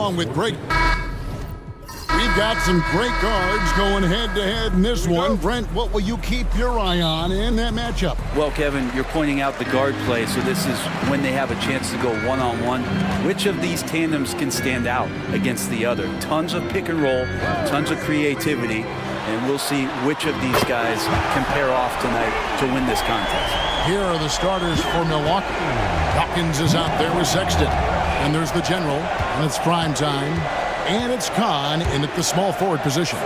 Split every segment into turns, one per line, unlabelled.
along with great... We've got some great guards going head-to-head in this one. Brent, what will you keep your eye on in that matchup?
Well, Kevin, you're pointing out the guard play, so this is when they have a chance to go one-on-one. Which of these tandems can stand out against the other? Tons of pick and roll, tons of creativity, and we'll see which of these guys can pair off tonight to win this contest.
Here are the starters for Milwaukee. Hopkins is out there with Sexton. And there's the general, and it's prime time. And it's Kahn in at the small forward position.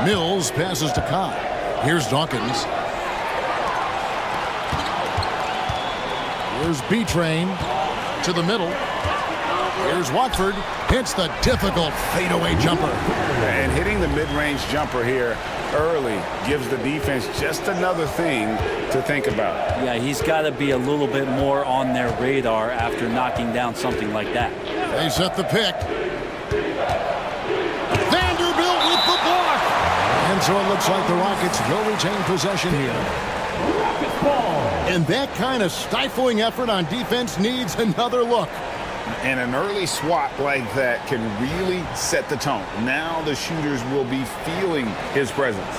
Mills passes to Kahn. Here's Dawkins. Here's B-Train to the middle. Here's Watford. Hits the difficult fadeaway jumper.
And hitting the mid-range jumper here early gives the defense just another thing to think about.
Yeah, he's got to be a little bit more on their radar after knocking down something like that.
They set the pick. Vanderbilt with the block. And so it looks like the Rockets will retain possession here. And that kind of stifling effort on defense needs another look.
And an early swat like that can really set the tone. Now the shooters will be feeling his presence.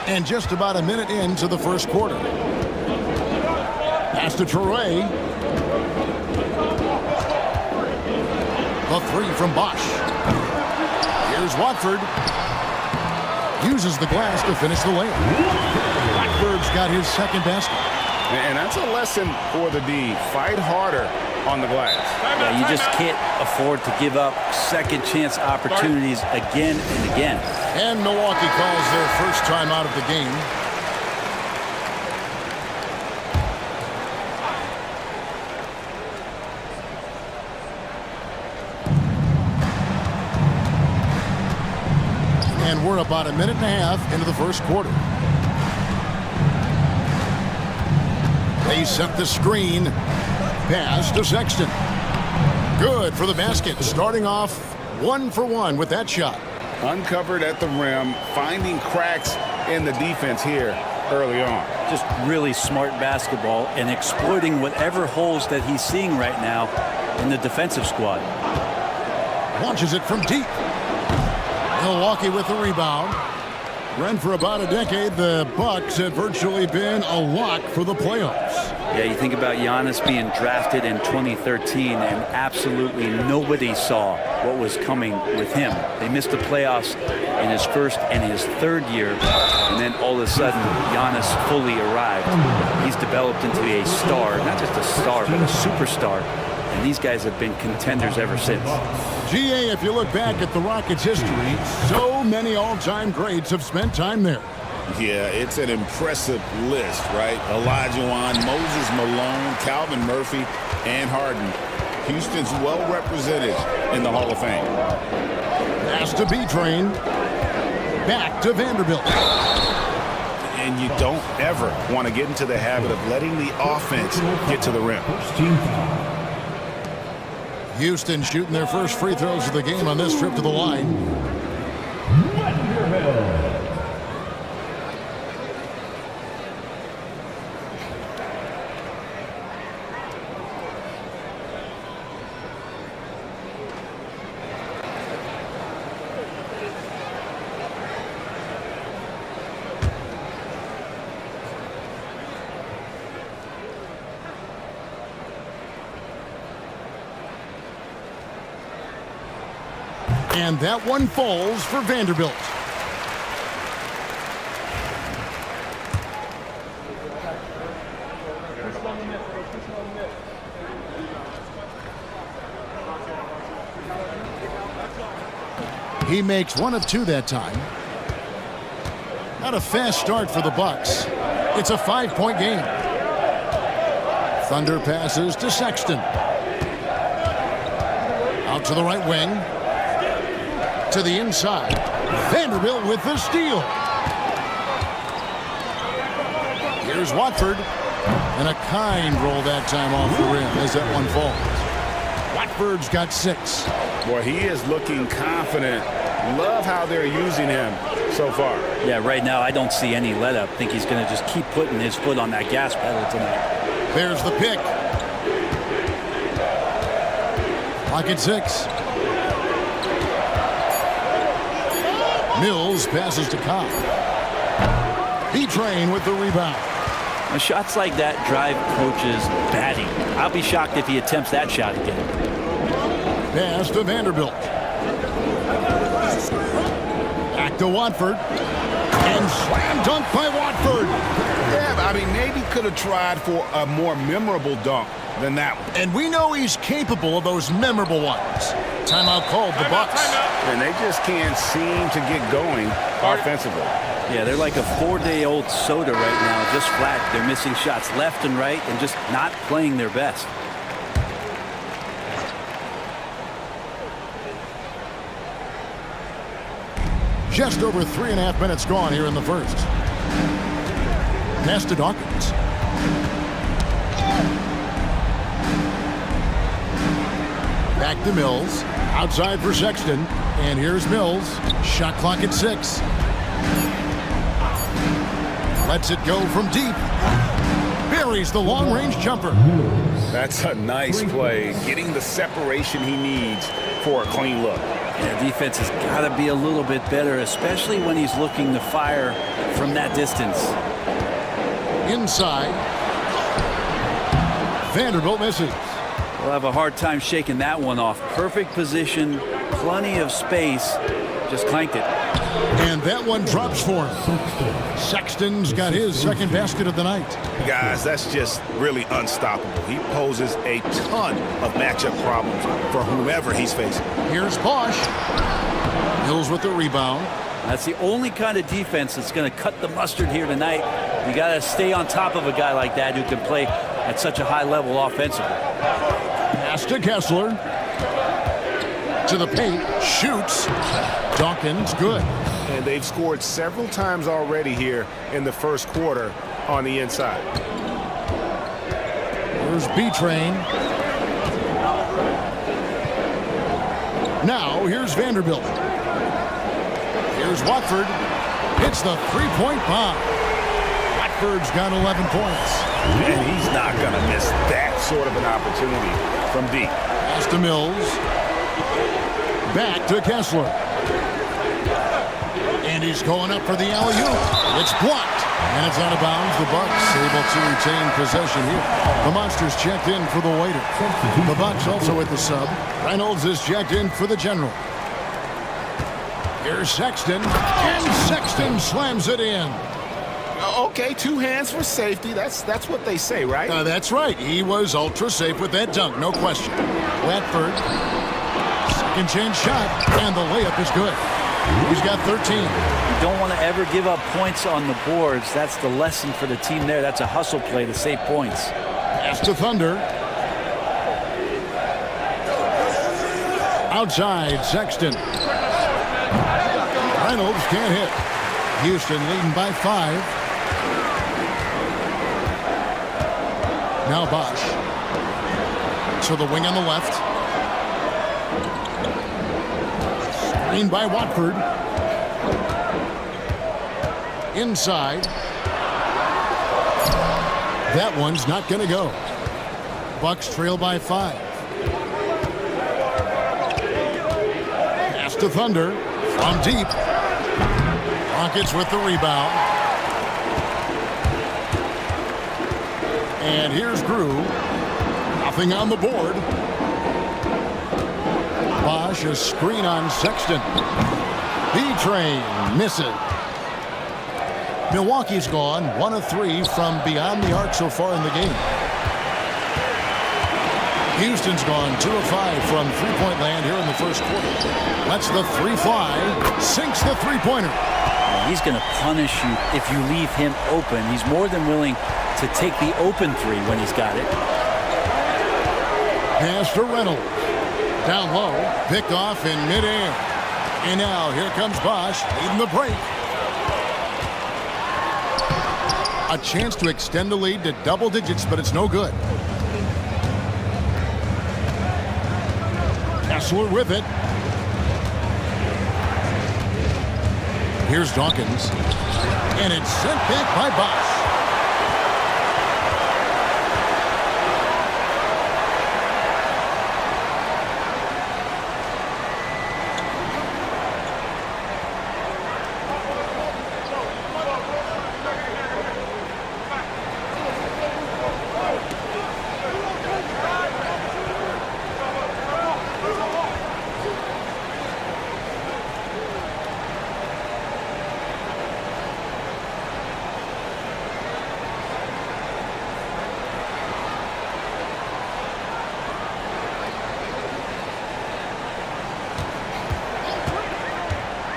And just about a minute into the first quarter. Pass to Traore. The three from Bosch. Here's Watford. Uses the glass to finish the layup. Blackbird's got his second basket.
And that's a lesson for the D. Fight harder on the glass.
Yeah, you just can't afford to give up second chance opportunities again and again.
And Milwaukee calls their first time out of the game. And we're about a minute and a half into the first quarter. They set the screen. Pass to Sexton. Good for the basket. Starting off 1 for 1 with that shot.
Uncovered at the rim, finding cracks in the defense here early on.
Just really smart basketball and exploiting whatever holes that he's seeing right now in the defensive squad.
Launches it from deep. Milwaukee with the rebound. Brent, for about a decade, the Bucks have virtually been a lock for the playoffs.
Yeah, you think about Giannis being drafted in 2013, and absolutely nobody saw what was coming with him. They missed the playoffs in his first and his third year, and then all of a sudden, Giannis fully arrived. He's developed into a star, not just a star, but a superstar. And these guys have been contenders ever since.
GA, if you look back at the Rockets' history, so many all-time greats have spent time there.
Yeah, it's an impressive list, right? Olajuwon, Moses Malone, Calvin Murphy, and Harden. Houston's well represented in the Hall of Fame.
Pass to B-Train. Back to Vanderbilt.
And you don't ever want to get into the habit of letting the offense get to the rim.
Houston shooting their first free throws of the game on this trip to the line. And that one falls for Vanderbilt. He makes 1 of 2 that time. Not a fast start for the Bucks. It's a 5-point game. Thunder passes to Sexton. Out to the right wing. To the inside. Vanderbilt with the steal. Here's Watford. And a kind roll that time off the rim as that one falls. Watford's got 6.
Boy, he is looking confident. Love how they're using him so far.
Yeah, right now I don't see any let up. I think he's going to just keep putting his foot on that gas pedal tonight.
There's the pick. Clock at 6. Mills passes to Cobb. B-Train with the rebound.
Now, shots like that drive coaches batting. I'll be shocked if he attempts that shot again.
Pass to Vanderbilt. Back to Watford. And slam dunk by Watford.
Yeah, I mean, maybe could have tried for a more memorable dunk than that one.
And we know he's capable of those memorable ones. Timeout called, the Bucks.
And they just can't seem to get going offensively.
Yeah, they're like a 4-day-old soda right now, just flat. They're missing shots left and right and just not playing their best.
Just over 3.5 minutes gone here in the first. Pass to Dawkins. Back to Mills. Outside for Sexton. And here's Mills. Shot clock at 6. Lets it go from deep. Buries the long-range jumper.
That's a nice play. Getting the separation he needs for a clean look.
Yeah, defense has got to be a little bit better, especially when he's looking to fire from that distance.
Inside. Vanderbilt misses.
We'll have a hard time shaking that one off. Perfect position, plenty of space, just clanked it.
And that one drops for him. Sexton's got his second basket of the night.
Guys, that's just really unstoppable. He poses a ton of matchup problems for whomever he's facing.
Here's Bosch. Mills with the rebound.
That's the only kind of defense that's going to cut the mustard here tonight. You got to stay on top of a guy like that who can play at such a high level offensively.
Pass to Kessler. To the paint. Shoots. Dawkins, good.
And they've scored several times already here in the first quarter on the inside.
There's B-Train. Now, here's Vanderbilt. Here's Watford. Hits the three-point bomb. Watford's got 11 points.
And he's not going to miss that sort of an opportunity from deep.
Pass to Mills. Back to Kessler. And he's going up for the alley-oop. It's blocked. And it's out of bounds. The Bucks able to retain possession here. The Monsters checked in for the waiter. The Bucks also with the sub. Reynolds is checked in for the general. Here's Sexton. And Sexton slams it in.
Okay, 2 hands for safety. That's what they say, right?
That's right. He was ultra safe with that dunk, no question. Watford. Second chance shot. And the layup is good. He's got 13.
You don't want to ever give up points on the boards. That's the lesson for the team there. That's a hustle play to save points.
Pass to Thunder. Outside, Sexton. Reynolds can't hit. Houston leading by 5. Now Bosch. To the wing on the left. Screen by Watford. Inside. That one's not going to go. Bucks trail by 5. Pass to Thunder. From deep. Rockets with the rebound. And here's Grew. Nothing on the board. Bosch, a screen on Sexton. B-Train misses. Milwaukee's gone 1 of 3 from beyond the arc so far in the game. Houston's gone 2 of 5 from three-point land here in the first quarter. Lets the 3 fly. Sinks the three-pointer.
He's going to punish you if you leave him open. He's more than willing to take the open 3 when he's got it.
Pass to Reynolds. Down low. Picked off in midair. And now here comes Bosch leading the break. A chance to extend the lead to double digits, but it's no good. Kessler with it. Here's Dawkins. And it's sent back by Bosch.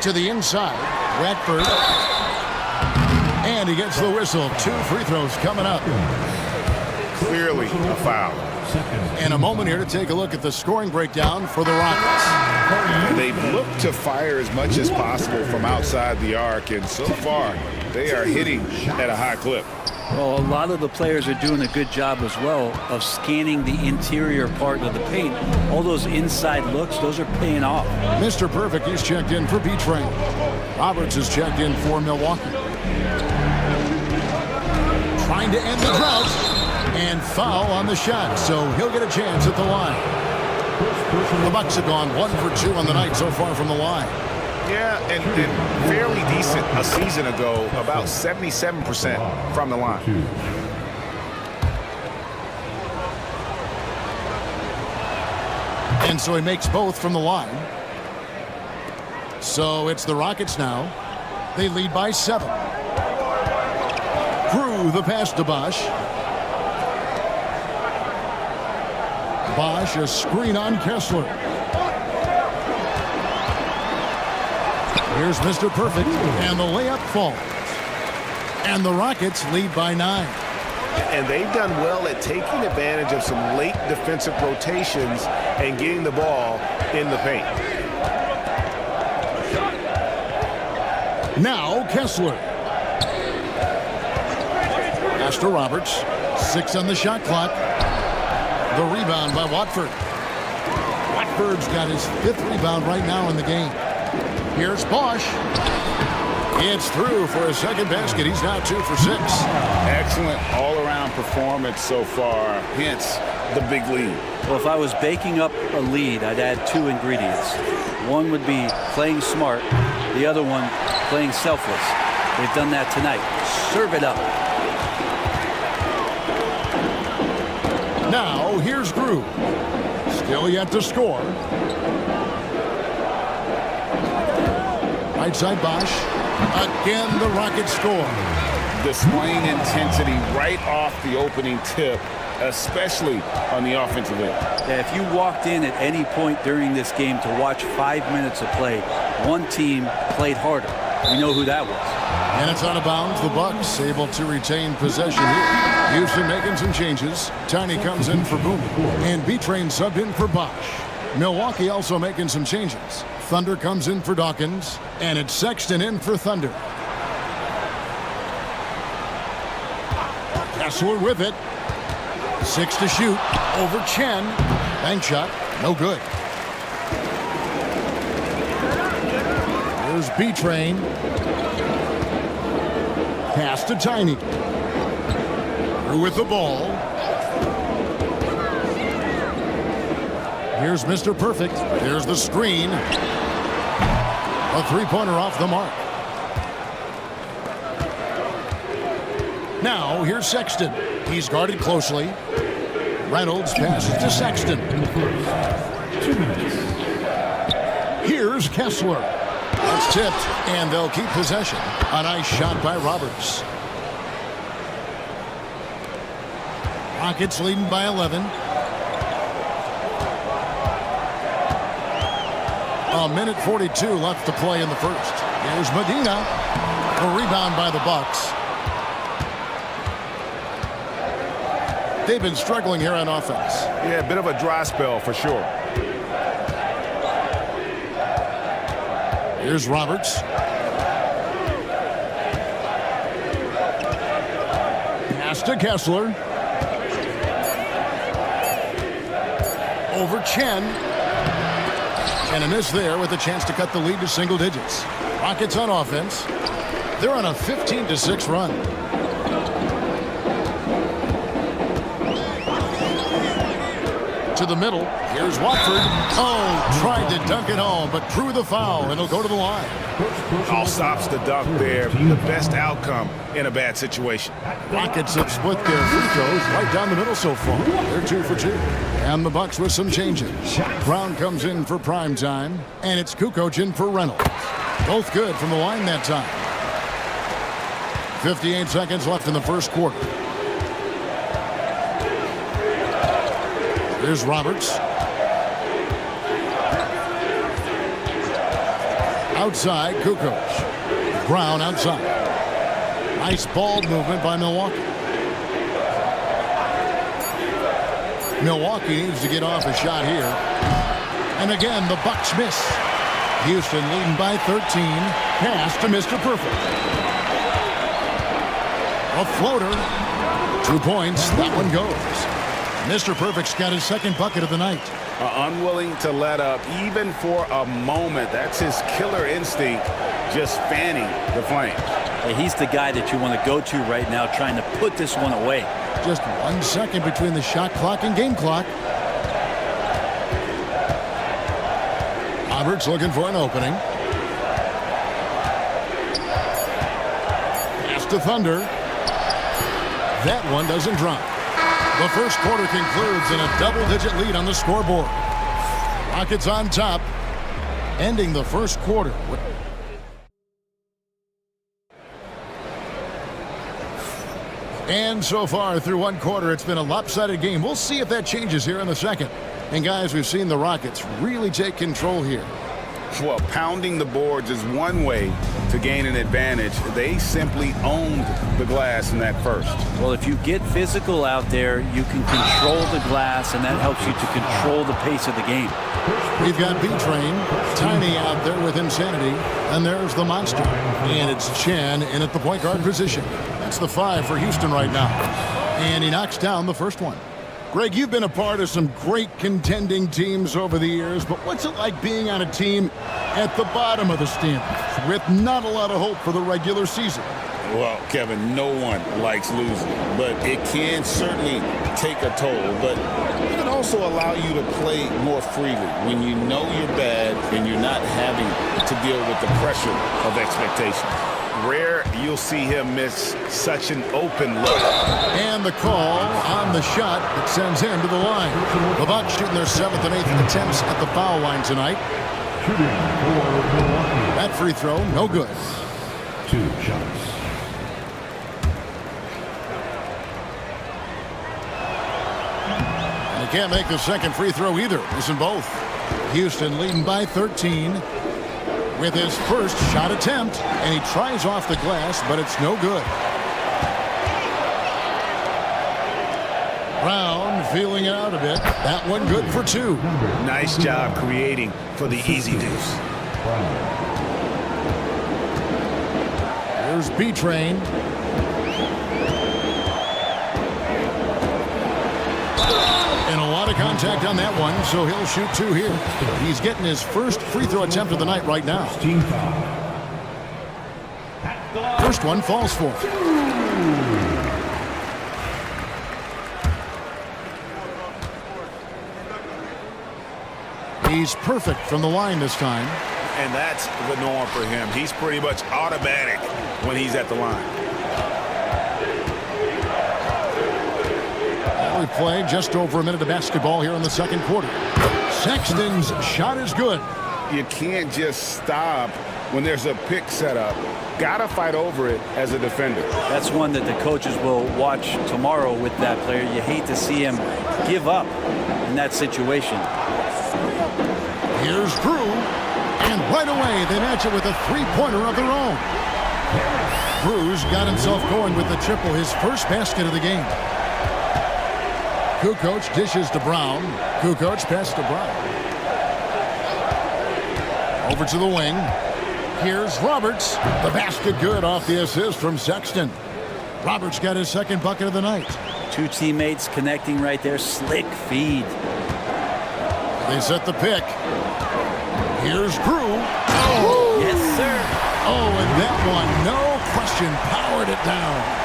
to the inside. Radford. And he gets the whistle. 2 free throws coming up.
Clearly a foul.
In a moment here to take a look at the scoring breakdown for the Rockets.
They've looked to fire as much as possible from outside the arc, and so far they are hitting at a high clip.
Well, a lot of the players are doing a good job as well of scanning the interior part of the paint. All those inside looks, those are paying off.
Mr. Perfect, he's checked in for B-Train. Roberts is checked in for Milwaukee. Trying to end the drought. And foul on the shot, so he'll get a chance at the line. The Bucks have gone 1 for 2 on the night so far from the line.
Yeah, and fairly decent a season ago, about 77% from the line.
And so he makes both from the line. So it's the Rockets now. They lead by 7. Through the pass to Bosch. Bosch, a screen on Kessler. Here's Mr. Perfect, and the layup falls. And the Rockets lead by 9.
And they've done well at taking advantage of some late defensive rotations and getting the ball in the paint.
Now Kessler. Pass to Roberts. 6 on the shot clock. The rebound by Watford. Watford's got his 5th rebound right now in the game. Here's Bosch. It's through for a second basket. He's now 2 for 6.
Excellent all-around performance so far, hence the big lead.
Well, if I was baking up a lead, I'd add 2 ingredients. One would be playing smart. The other one, playing selfless. They've done that tonight. Serve it up.
Now, here's Grew. Still yet to score. Right side Bosch. Again, the Rockets score.
Displaying intensity right off the opening tip, especially on the offensive end.
Yeah, if you walked in at any point during this game to watch 5 minutes of play, one team played harder. We know who that was.
And it's out of bounds. The Bucks able to retain possession here. Houston making some changes. Tiny comes in for Boom. And B-Train subbed in for Bosch. Milwaukee also making some changes. Thunder comes in for Dawkins. And it's Sexton in for Thunder. Kessler with it. 6 to shoot. Over Chen. Bank shot. No good. Here's B-Train. Pass to Tiny. Through with the ball. Here's Mr. Perfect. There's the screen. A three-pointer off the mark. Now, here's Sexton. He's guarded closely. Reynolds passes to Sexton.
2 minutes.
Here's Kessler. That's tipped, and they'll keep possession. A nice shot by Roberts. Rockets leading by 11. A minute 42 left to play in the first. Here's Medina. A rebound by the Bucks. They've been struggling here on offense.
Yeah, a bit of a dry spell for sure.
Here's Roberts. Pass to Kessler. Over Chen. And a miss there with a chance to cut the lead to single digits. Rockets on offense. They're on a 15-6 run. To the middle. Here's Watford. Oh, tried to dunk it home, but drew the foul, and he'll go to the line.
All stops the dunk there. The best outcome in a bad situation.
Rockets have split their free throws right down the middle so far. They're 2 for 2. And the Bucks with some changes. Brown comes in for prime time, and it's Kukoc in for Reynolds. Both good from the line that time. 58 seconds left in the first quarter. Here's Roberts. Outside, Kukoc. Brown outside. Nice ball movement by Milwaukee. Milwaukee needs to get off a shot here. And again, the Bucks miss. Houston leading by 13. Pass to Mr. Perfect. A floater. 2 points. That one goes. Mr. Perfect's got his second bucket of the night.
Unwilling to let up even for a moment. That's his killer instinct, just fanning the flames.
He's the guy that you want to go to right now, trying to put this one away.
Just 1 second between the shot clock and game clock. Roberts looking for an opening. Pass to Thunder. That one doesn't drop. The first quarter concludes in a double-digit lead on the scoreboard. Rockets on top, ending the first quarter. And so far through one quarter, it's been a lopsided game. We'll see if that changes here in the second. And guys, we've seen the Rockets really take control here.
Well, pounding the boards is one way to gain an advantage. They simply owned the glass in that first.
Well, if you get physical out there, you can control the glass, and that helps you to control the pace of the game.
We've got B-Train, Tiny out there with Insanity, and there's the Monster. And it's Chen in at the point guard position. That's the 5 for Houston right now. And he knocks down the first one. Greg, you've been a part of some great contending teams over the years, but what's it like being on a team at the bottom of the standings with not a lot of hope for the regular season?
Well, Kevin, no one likes losing, but it can certainly take a toll. But it can also allow you to play more freely when you know you're bad and you're not having to deal with the pressure of expectation.
Rare you'll see him miss such an open look.
And the call on the shot that sends him to the line. The Bucks shooting their 7th and 8th attempts at the foul line tonight. That free throw, no good.
2 shots.
And he can't make the second free throw either. Missing both. Houston leading by 13. With his first shot attempt, and he tries off the glass, but it's no good. Brown feeling it out a bit. That one good for 2.
Nice job creating for the easy deuce.
Here's B-Train. And a lot of contact on that one, so he'll shoot 2 here. He's getting his first free throw attempt of the night right now.
Team foul.
First one falls for. He's perfect from the line this time.
And that's the norm for him. He's pretty much automatic when he's at the line.
We played just over a minute of basketball here in the second quarter. Sexton's shot is good.
You can't just stop when there's a pick set up. Gotta fight over it as a defender.
That's one that the coaches will watch tomorrow with that player. You hate to see him give up in that situation.
Here's Drew. And right away, they match it with a three-pointer of their own. Drew's got himself going with the triple, his first basket of the game. Kukoc dishes to Brown. Kukoc pass to Brown. Over to the wing. Here's Roberts. The basket good off the assist from Sexton. Roberts got his second bucket of the night.
2 teammates connecting right there. Slick feed.
They set the pick. Here's Drew.
Oh, yes, sir.
Oh, and that one, no question, powered it down.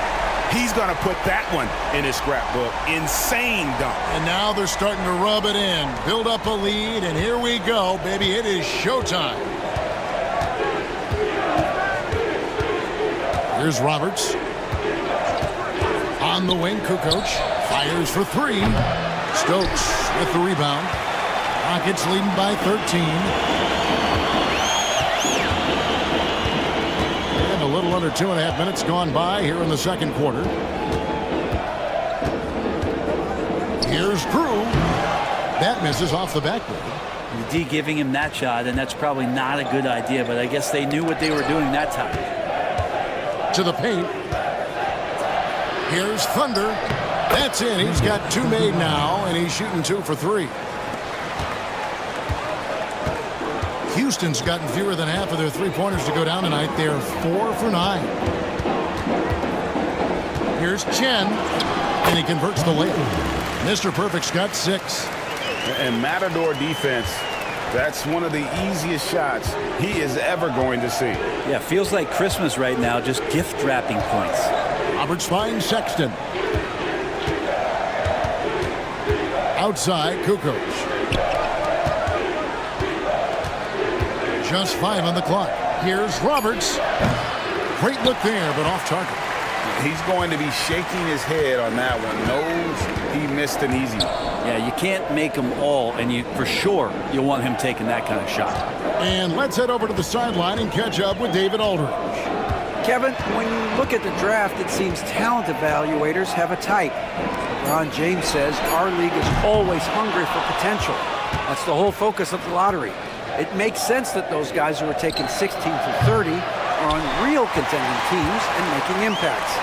He's going to put that one in his scrapbook. Insane dunk.
And now they're starting to rub it in. Build up a lead, and here we go, baby. It is showtime. Here's Roberts. On the wing, Kukoc fires for 3. Stokes with the rebound. Rockets leading by 13. And a little under 2.5 minutes gone by here in the second quarter. Here's Drew. That misses off the backboard.
The D giving him that shot, and that's probably not a good idea, but I guess they knew what they were doing that time.
To the paint. Here's Thunder. That's in. He's got 2 made now, and he's shooting 2 for 3. Houston's gotten fewer than half of their three-pointers to go down tonight. They're 4 for 9. Here's Chen, and he converts the layup. Mr. Perfect's got 6.
And Matador defense, that's one of the easiest shots he is ever going to see.
Yeah, feels like Christmas right now, just gift wrapping points.
Roberts finds Sexton. Outside, Kukoc. Just 5 on the clock. Here's Roberts. Great look there, but off target.
He's going to be shaking his head on that one. Knows he missed an easy one.
Yeah, you can't make them all, and for sure you'll want him taking that kind of shot.
And let's head over to the sideline and catch up with David Aldridge.
Kevin, when you look at the draft, it seems talent evaluators have a type. LeBron James says our league is always hungry for potential. That's the whole focus of the lottery. It makes sense that those guys who are taking 16 through 30 are on real contending teams and making impacts.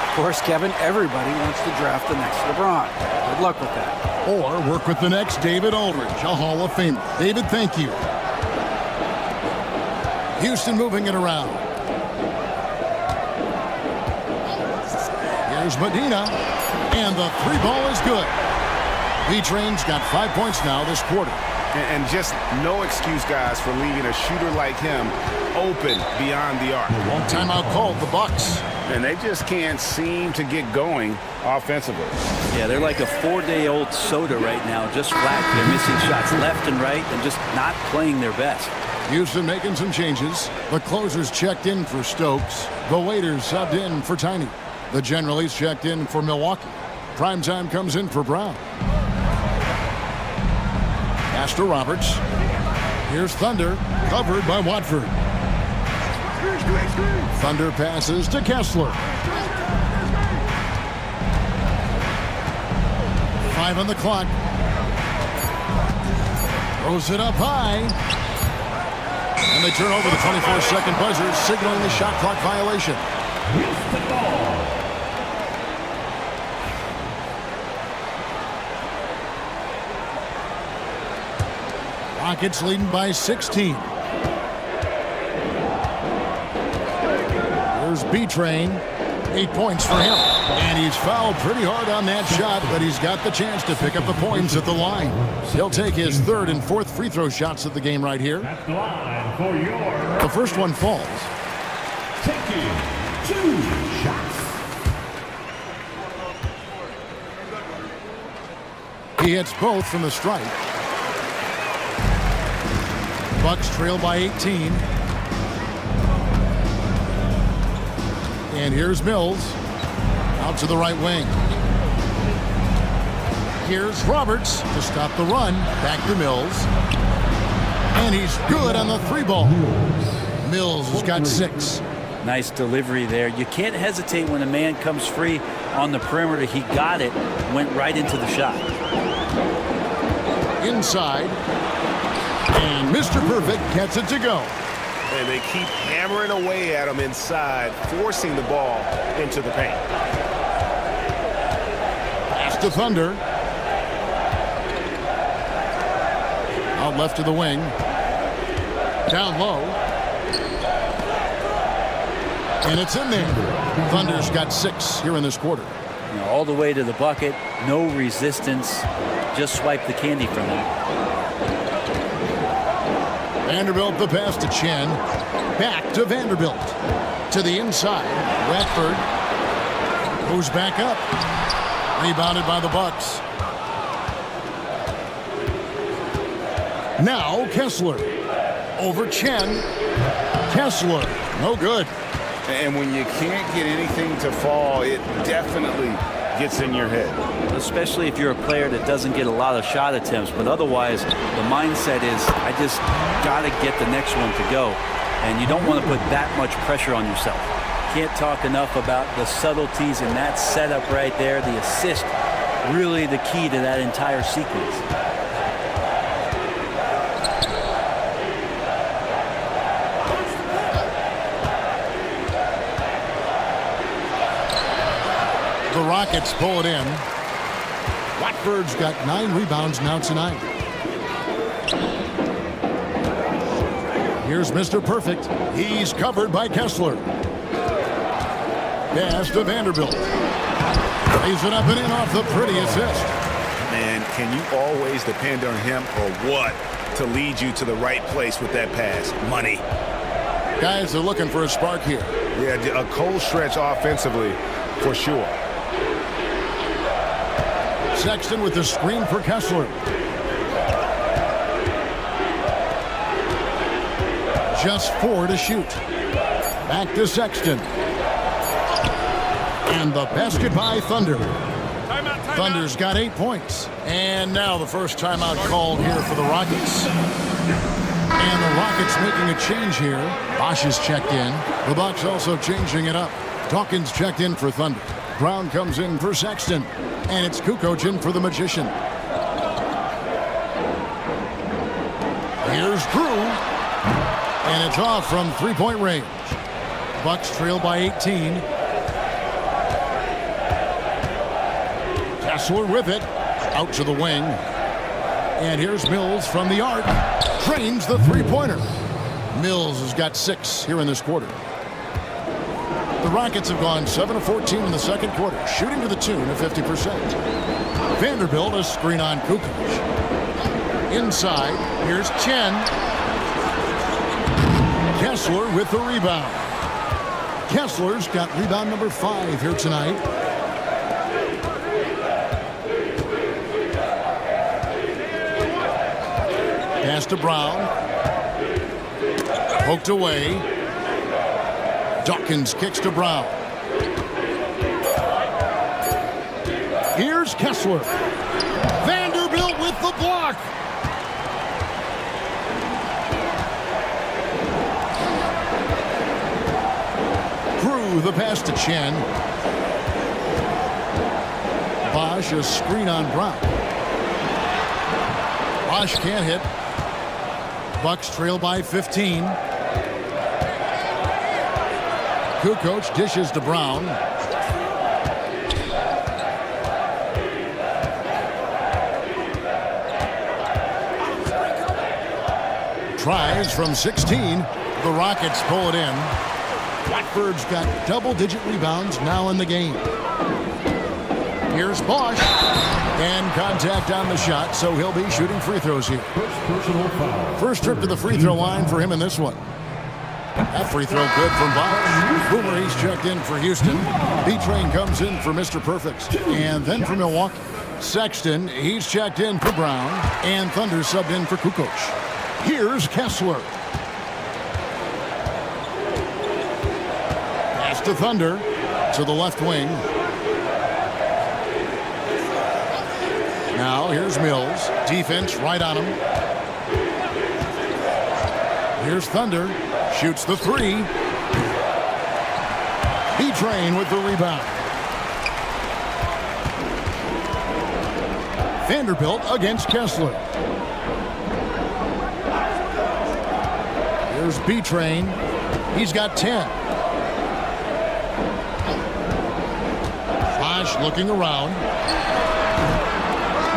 Of course, Kevin, everybody wants to draft the next LeBron. Good luck with that.
Or work with the next David Aldridge, a Hall of Famer. David, thank you. Houston moving it around. Here's Medina, and the 3 ball is good. B-Train's got 5 points now this quarter.
And just no excuse, guys, for leaving a shooter like him open beyond the arc.
Timeout called, the Bucks.
And they just can't seem to get going offensively.
Yeah, they're like a 4-day-old soda right now, just flat. They're missing shots left and right and just not playing their best.
Houston making some changes. The closers checked in for Stokes. The waiters subbed in for Tiny. The generalies checked in for Milwaukee. Primetime comes in for Brown. Pass to Roberts. Here's Thunder, covered by Watford. Thunder passes to Kessler. 5 on the clock. Throws it up high. And they turn over the 24-second buzzer, signaling the shot clock violation. Rockets leading by 16. There's B-Train. 8 points for him. And he's fouled pretty hard on that shot, but he's got the chance to pick up the points at the line. He'll take his 3rd and 4th free throw shots of the game right here.
At the line for your
The first one falls.
taking 2 shots.
He hits both from the stripe. Bucks trail by 18. And here's Mills. Out to the right wing. Here's Roberts to stop the run. Back to Mills. And he's good on the 3 ball. Mills has got 6.
Nice delivery there. You can't hesitate when a man comes free on the perimeter. He got it, went right into the shot.
Inside. And Mr. Perfect gets it to go.
And they keep hammering away at him inside, forcing the ball into the paint.
Pass to Thunder. Out left to the wing. Down low. And it's in there. Thunder's got 6 here in this quarter.
All the way to the bucket, no resistance. Just swipe the candy from him.
Vanderbilt the pass to Chen. Back to Vanderbilt. To the inside. Radford goes back up. Rebounded by the Bucks. Now Kessler. Over Chen. Kessler. No good.
And when you can't get anything to fall, it definitely gets in your head.
Especially if you're a player that doesn't get a lot of shot attempts, but otherwise the mindset is I just got to get the next one to go, and you don't want to put that much pressure on yourself. Can't talk enough about the subtleties in that setup right there. The assist, really the key to that entire sequence.
Rockets pull it in. Watford's got 9 rebounds now tonight. Here's Mr. Perfect. He's covered by Kessler. Pass to Vanderbilt. Lays it up and in off the pretty assist.
Man, can you always depend on him or what to lead you to the right place with that pass? Money.
Guys are looking for a spark here.
Yeah, a cold stretch offensively for sure.
Sexton with the screen for Kessler. Just 4 to shoot. Back to Sexton. And the basket by Thunder. Thunder's got 8 points. And now the first timeout called here for the Rockets. And the Rockets making a change here. Bosch is checked in. The Bucks also changing it up. Dawkins checked in for Thunder. Brown comes in for Sexton. And it's Kukoc in for the Magician. Here's Drew. And it's off from three-point range. Bucks trail by 18. Kessler with it. Out to the wing. And here's Mills from the arc. Drains the three-pointer. Mills has got 6 here in this quarter. The Rockets have gone 7 of 14 in the second quarter, shooting to the tune of 50%. Vanderbilt a screen on Kukoc. Inside, here's Chen. Kessler with the rebound. Kessler's got rebound number 5 here tonight. Pass to Brown. Poked away. Dawkins kicks to Brown. Here's Kessler. Vanderbilt with the block. Drew the pass to Chen. Bosch a screen on Brown. Bosch can't hit. Bucks trail by 15. Kukoc dishes to Brown. Tries from 16. The Rockets pull it in. Watford's got double-digit rebounds now in the game. Here's Bosch. And contact on the shot, so he'll be shooting free throws here. First trip to the free throw line for him in this one. That free throw good from Bosch. Boomer, he's checked in for Houston. B-Train comes in for Mr. Perfect. And then for Milwaukee. Sexton, he's checked in for Brown. And Thunder subbed in for Kukoc. Here's Kessler. Pass to Thunder. To the left wing. Now here's Mills. Defense right on him. Here's Thunder. Shoots the 3. B-Train with the rebound. Vanderbilt against Kessler. Here's B-Train. He's got 10. Bosch looking around.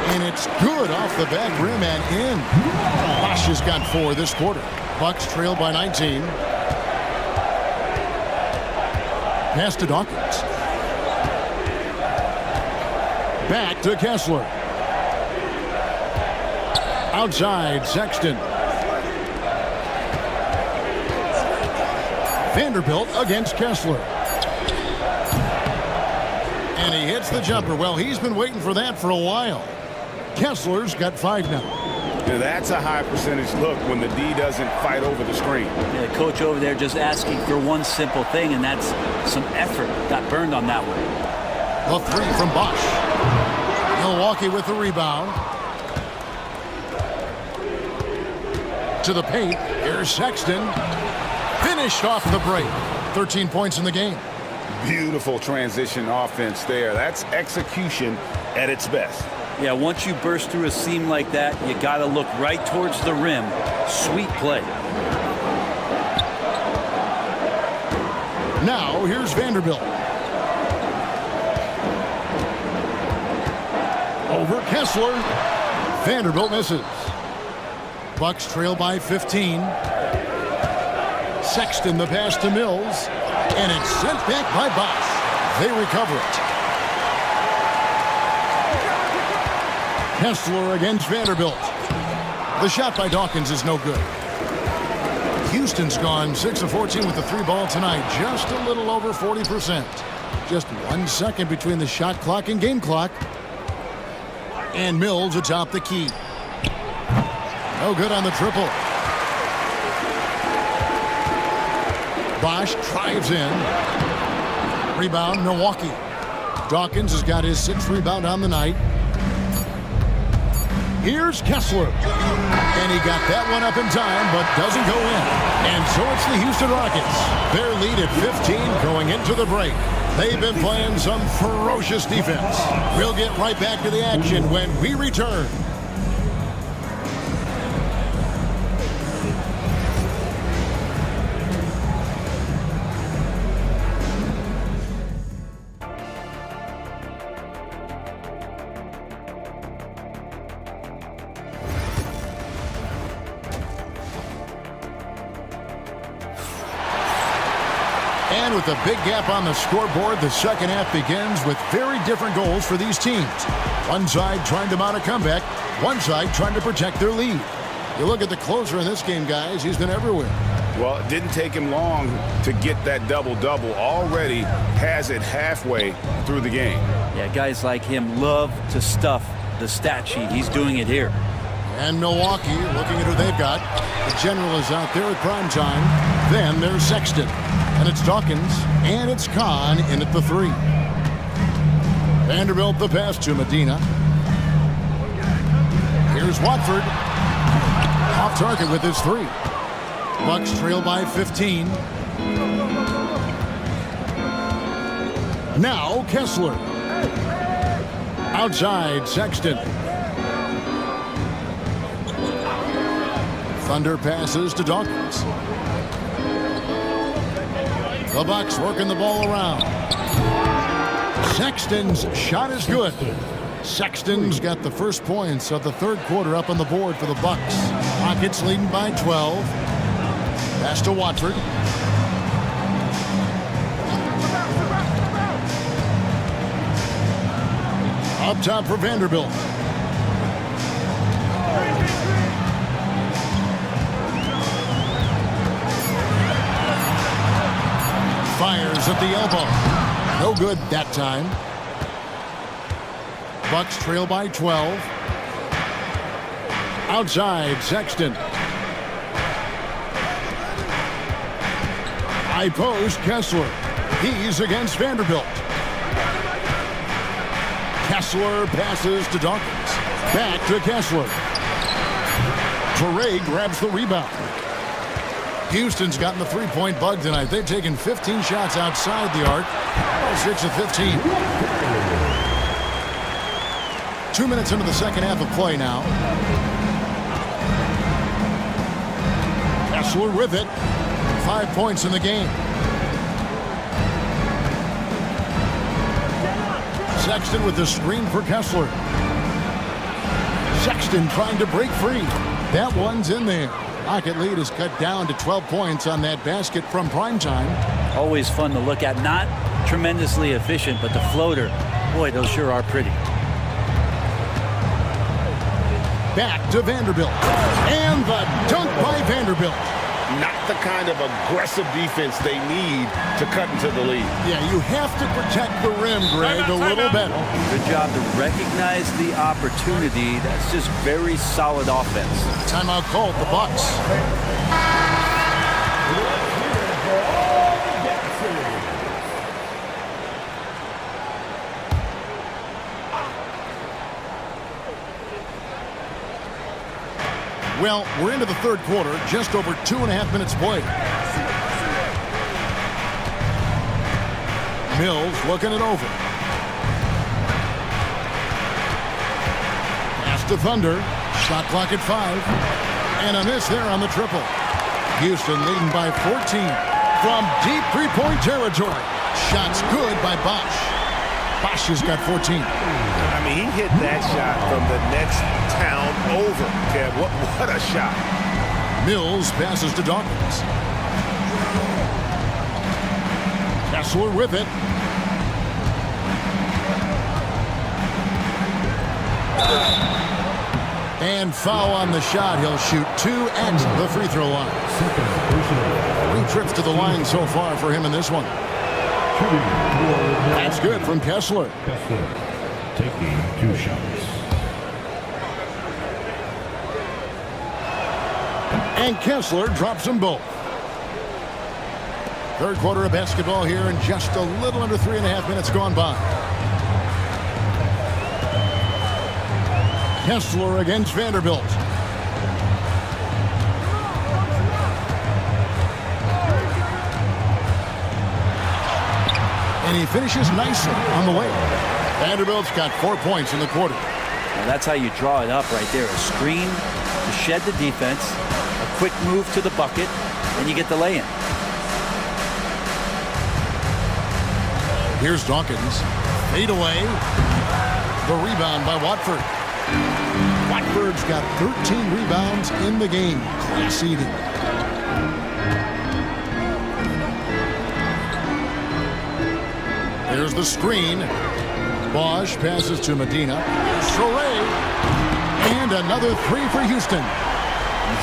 And it's good off the back rim and in. Bosch has got 4 this quarter. Bucks trail by 19. Pass to Dawkins. Back to Kessler. Outside, Sexton. Vanderbilt against Kessler. And he hits the jumper. Well, he's been waiting for that for a while. Kessler's got 5 now.
Yeah, that's a high percentage look when the D doesn't fight over the screen.
Yeah, the coach over there just asking for one simple thing, and that's some effort. Got burned on that one.
The 3 from Bosch. Milwaukee with the rebound. To the paint. Here's Sexton. Finished off the break. 13 points in the game.
Beautiful transition offense there. That's execution at its best.
Yeah, once you burst through a seam like that, you got to look right towards the rim. Sweet play.
Now, here's Vanderbilt. over Kessler. Vanderbilt misses. Bucks trail by 15. Sexton the pass to Mills. And it's sent back by Bosch. They recover it. Kessler against Vanderbilt. The shot by Dawkins is no good. Houston's gone 6 of 14 with the 3-ball tonight. Just a little over 40%. Just 1 second between the shot clock and game clock. And Mills atop the key. No good on the triple. Bosch drives in. Rebound, Milwaukee. Dawkins has got his 6th rebound on the night. Here's Kessler. And he got that one up in time, but doesn't go in. And so it's the Houston Rockets. Their lead at 15 going into the break. They've been playing some ferocious defense. We'll get right back to the action when we return. And with a big gap on the scoreboard, the second half begins with very different goals for these teams. One side trying to mount a comeback, one side trying to protect their lead. You look at the closer in this game, guys, he's been everywhere.
Well, it didn't take him long to get that double-double. Already has it halfway through the game.
Yeah, guys like him love to stuff the stat sheet. He's doing it here.
And Milwaukee, looking at who they've got. The General is out there at prime time. Then there's Sexton. And it's Dawkins, and it's Kahn in at the 3. Vanderbilt the pass to Medina. Here's Watford. Off target with his 3. Bucks trail by 15. Now Kessler. Outside Sexton. Thunder passes to Dawkins. The Bucks working the ball around. Sexton's shot is good. Sexton's got the first points of the third quarter up on the board for the Bucks. Rockets leading by 12. Pass to Watford. Up top for Vanderbilt. Fires at the elbow. No good that time. Bucks trail by 12. Outside, Sexton. High post, Kessler. He's against Vanderbilt. Kessler passes to Dawkins. Back to Kessler. Toure grabs the rebound. Houston's gotten the three-point bug tonight. They've taken 15 shots outside the arc. 6 of 15. 2 minutes into the second half of play now. Kessler with it. 5 points in the game. Sexton with the screen for Kessler. Sexton trying to break free. That one's in there. Rocket lead is cut down to 12 points on that basket from primetime.
Always fun to look at. Not tremendously efficient, but the floater, boy, those sure are pretty.
Back to Vanderbilt. And the dunk by Vanderbilt.
Not the kind of aggressive defense they need to cut into the lead.
Yeah, you have to protect the rim, Greg, a little better.
Good job to recognize the opportunity. That's just very solid offense.
Timeout called, the Bucks. Well, we're into the third quarter, just over 2.5 minutes played. Mills looking it over. Pass to Thunder. Shot clock at 5. And a miss there on the triple. Houston leading by 14 from deep three-point territory. Shots good by Bosch. Bosch has got 14.
I mean, he hit that shot from the next town over. Kev, what a shot.
Mills passes to Dawkins. Kessler with it. And foul on the shot. He'll shoot 2 at the free throw line. 3 trips to the line so far for him in this one. That's good from Kessler.
Kessler taking 2 shots.
And Kessler drops them both. Third quarter of basketball here, and just a little under 3.5 minutes gone by. Kessler against Vanderbilt. And he finishes nicely on the way. Vanderbilt's got 4 points in the quarter.
Now that's how you draw it up right there. A screen to shed the defense, a quick move to the bucket, and you get the lay-in.
Here's Dawkins. Fade away. The rebound by Watford. Watford's got 13 rebounds in the game. Class eating. There's the screen. Bosch passes to Medina. Soray. And another 3 for Houston.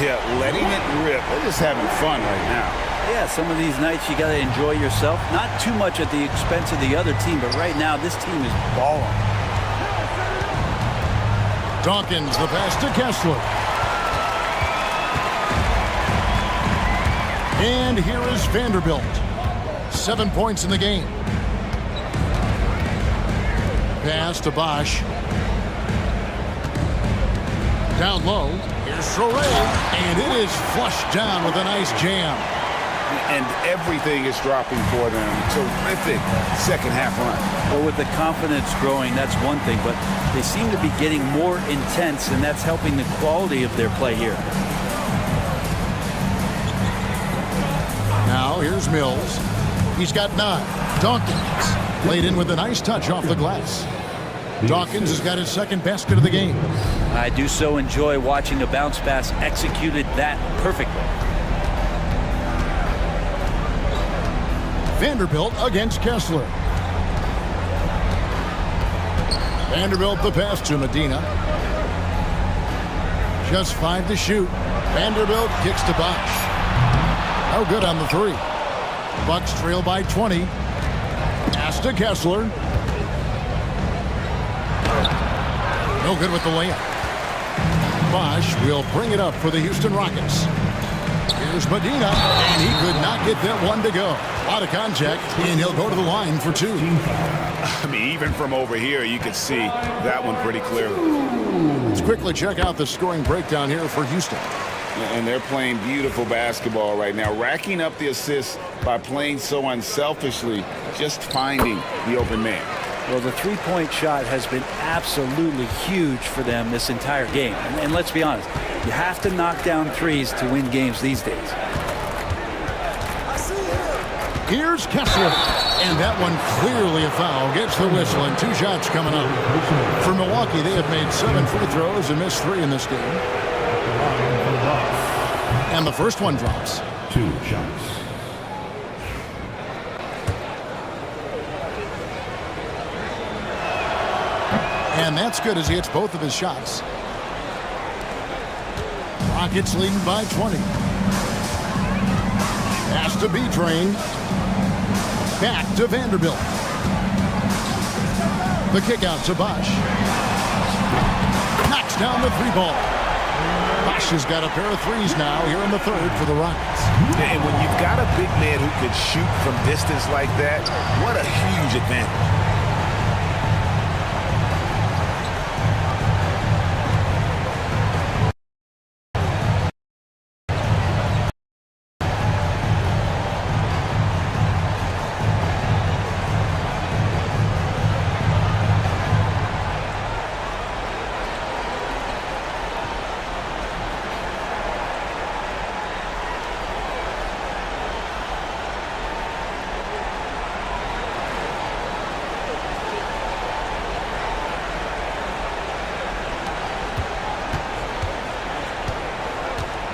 Yeah, letting it rip. They're just having fun right now.
Yeah, some of these nights you got to enjoy yourself. Not too much at the expense of the other team, but right now this team is balling.
Dawkins, the pass to Kessler. And here is Vanderbilt. 7 points in the game. Pass to Bosch. Down low. Here's Soray. And it is flushed down with a nice jam.
And everything is dropping for them. Terrific second half run.
Well, with the confidence growing, that's one thing, but they seem to be getting more intense, and that's helping the quality of their play here.
Now here's Mills. He's got 9. Dawkins laid in with a nice touch off the glass. Dawkins has got his second basket of the game.
I do so enjoy watching a bounce pass executed that perfectly.
Vanderbilt against Kessler. Vanderbilt the pass to Medina. Just 5 to shoot. Vanderbilt kicks to Bosch. Oh, good on the 3. Bucks trail by 20. Pass to Kessler. No good with the layup. Bosch will bring it up for the Houston Rockets. Here's Medina, and he could not get that one to go. A lot of contact, and he'll go to the line for 2.
I mean, even from over here, you could see that one pretty clearly.
Let's quickly check out the scoring breakdown here for Houston.
And they're playing beautiful basketball right now, racking up the assists by playing so unselfishly, just finding the open man.
Well, the three-point shot has been absolutely huge for them this entire game. And let's be honest, you have to knock down threes to win games these days.
Here's Kessler, and that one clearly a foul. Gets the whistle, and 2 shots coming up. For Milwaukee, they have made 7 free throws and missed 3 in this game. And the first one drops.
2 shots.
And that's good as he hits both of his shots. Rockets leading by 20. Pass to B-Train. Back to Vanderbilt. The kick out to Bosch. Knocks down the 3-ball. Bosch has got a pair of 3s now here in the 3rd for the Rockets.
And when you've got a big man who can shoot from distance like that, what a huge advantage.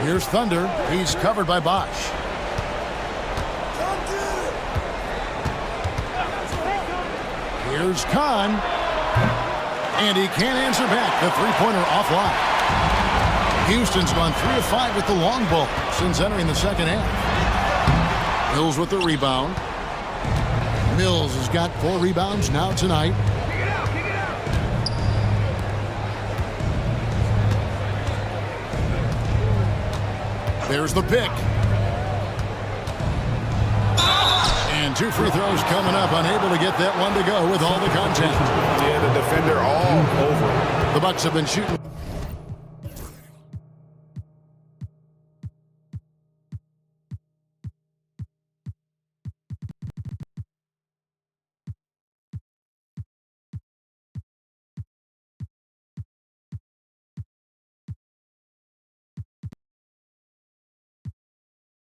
Here's Thunder. He's covered by Bosch. Here's Kahn. And he can't answer back. The three-pointer offline. Houston's gone 3 of 5 with the long ball since entering the second half. Mills with the rebound. Mills has got 4 rebounds now tonight. There's the pick. And 2 free throws coming up. Unable to get that one to go with all the contact.
Yeah, the defender all over it.
The Bucks have been shooting.